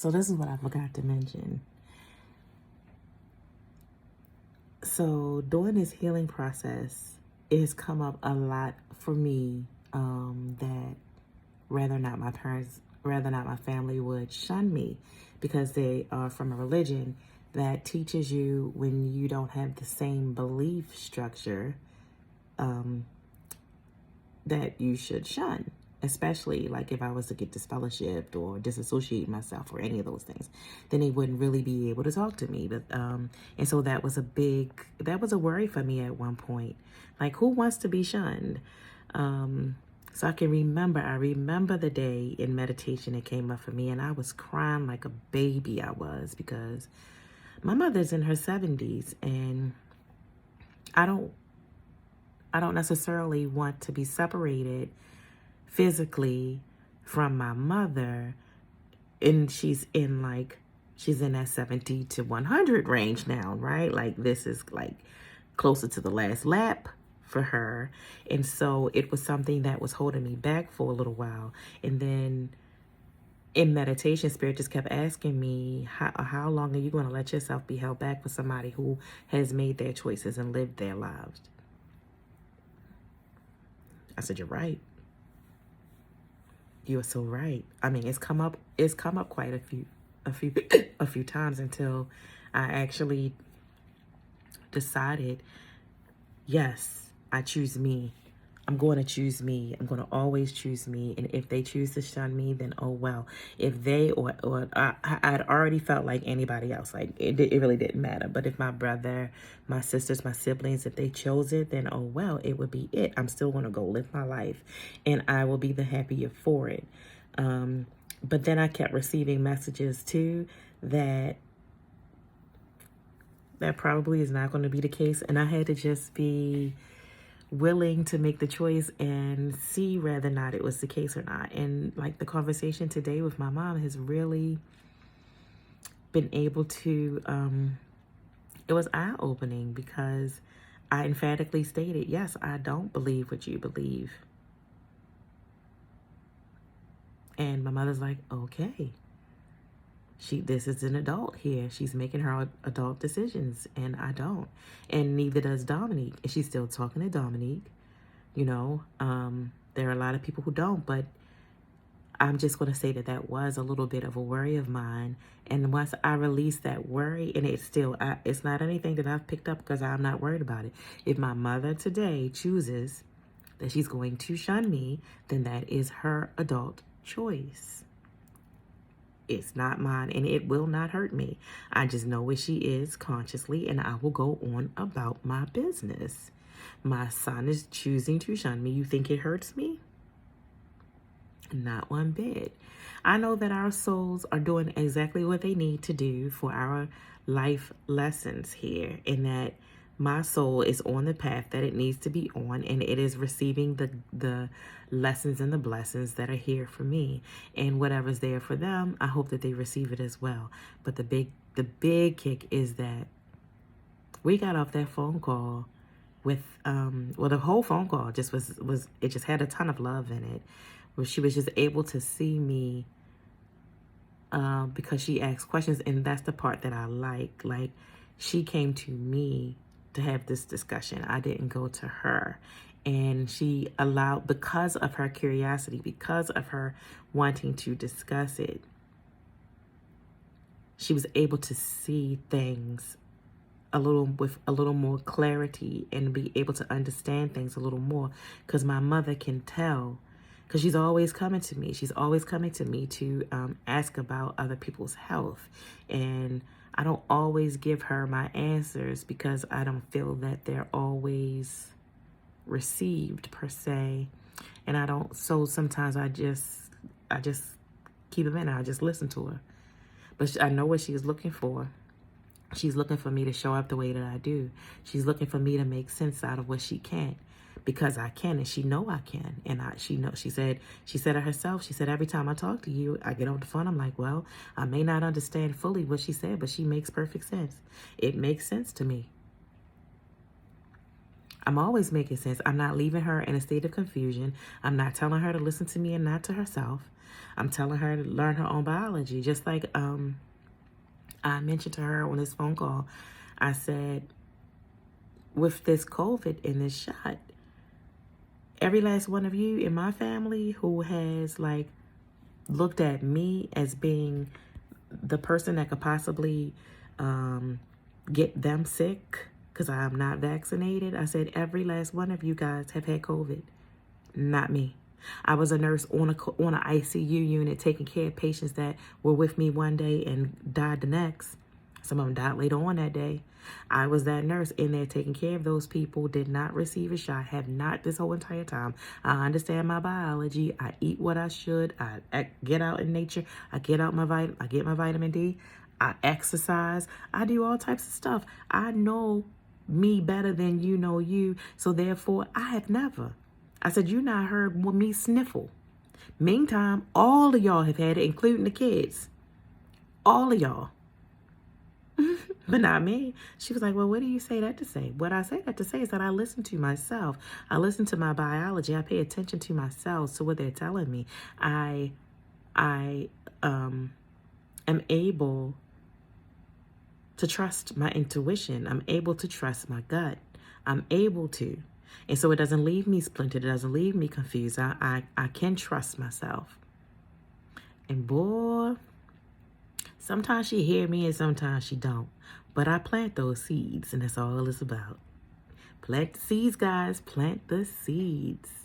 So this is what I forgot to mention. So during this healing process, it has come up a lot for me that rather not my family would shun me because they are from a religion that teaches you when you don't have the same belief structure that you should shun, especially like if I was to get disfellowshipped or disassociate myself or any of those things, then they wouldn't really be able to talk to me. But and so that was a worry for me at one point. Like, who wants to be shunned? So I remember the day in meditation it came up for me, and I was crying like a baby. I was, because my mother's in her 70s, and I don't necessarily want to be separated physically from my mother. And she's in that 70 to 100 range now, right? Like, this is like closer to the last lap for her. And so it was something that was holding me back for a little while. And then in meditation, Spirit just kept asking me, how long are you going to let yourself be held back for somebody who has made their choices and lived their lives? I said, you're right. You are so right. I mean, it's come up quite a few times until I actually decided, yes, I choose me. I'm going to choose me. I'm going to always choose me. And if they choose to shun me, then oh well. If they I'd already felt like anybody else, like it really didn't matter. But if my brother, my sisters, my siblings, if they chose it, then oh well, it would be it. I'm still going to go live my life, and I will be the happier for it. But then I kept receiving messages too that probably is not going to be the case, and I had to just be willing to make the choice and see whether or not it was the case or not. And like the conversation today with my mom has really been able to, it was eye-opening, because I emphatically stated, yes, I don't believe what you believe. And my mother's like, okay, this is an adult here. She's making her adult decisions, and I don't. And neither does Dominique. And she's still talking to Dominique. You know, there are a lot of people who don't, but I'm just going to say that was a little bit of a worry of mine. And once I release that worry, and it's not anything that I've picked up because I'm not worried about it. If my mother today chooses that she's going to shun me, then that is her adult choice. It's not mine, and it will not hurt me. I just know where she is consciously, and I will go on about my business. My son is choosing to shun me. You think it hurts me? Not one bit. I know that our souls are doing exactly what they need to do for our life lessons here, and that my soul is on the path that it needs to be on, and it is receiving the lessons and the blessings that are here for me. And whatever's there for them, I hope that they receive it as well. But the big kick is that we got off that phone call with the whole phone call just was it just had a ton of love in it, where she was just able to see me because she asked questions, and that's the part that I like. Like, she came to me to have this discussion. I didn't go to her. And she allowed, because of her curiosity, because of her wanting to discuss it, she was able to see things with a little more clarity and be able to understand things a little more. Because my mother can tell, because she's always coming to me. She's always coming to me to ask about other people's health. And I don't always give her my answers because I don't feel that they're always received per se. And I don't, so sometimes I just keep them in and I just listen to her. But I know what she's looking for. She's looking for me to show up the way that I do. She's looking for me to make sense out of what she can, because I can, and she know I can. And she said it herself. She said, every time I talk to you, I get on the phone. I'm like, well, I may not understand fully what she said, but she makes perfect sense. It makes sense to me. I'm always making sense. I'm not leaving her in a state of confusion. I'm not telling her to listen to me and not to herself. I'm telling her to learn her own biology. Just like I mentioned to her on this phone call, I said, with this COVID and this shot, every last one of you in my family who has like looked at me as being the person that could possibly get them sick because I'm not vaccinated, I said every last one of you guys have had COVID, not me. I was a nurse on an ICU unit taking care of patients that were with me one day and died the next. Some of them died later on that day. I was that nurse in there taking care of those people, did not receive a shot, have not this whole entire time. I understand my biology. I eat what I should. I get out in nature. I get my vitamin D. I exercise. I do all types of stuff. I know me better than you know you. So therefore, I have never. I said, you not heard me sniffle. Meantime, all of y'all have had it, including the kids. All of y'all. But not me. She was like, well, what do you say that to say? What I say that to say is that I listen to myself. I listen to my biology. I pay attention to myself, to what they're telling me. I am able to trust my intuition. I'm able to trust my gut. I'm able to. And so it doesn't leave me splintered. It doesn't leave me confused. I can trust myself. And boy, sometimes she hear me and sometimes she don't. But I plant those seeds, and that's all it's about. Plant the seeds, guys. Plant the seeds.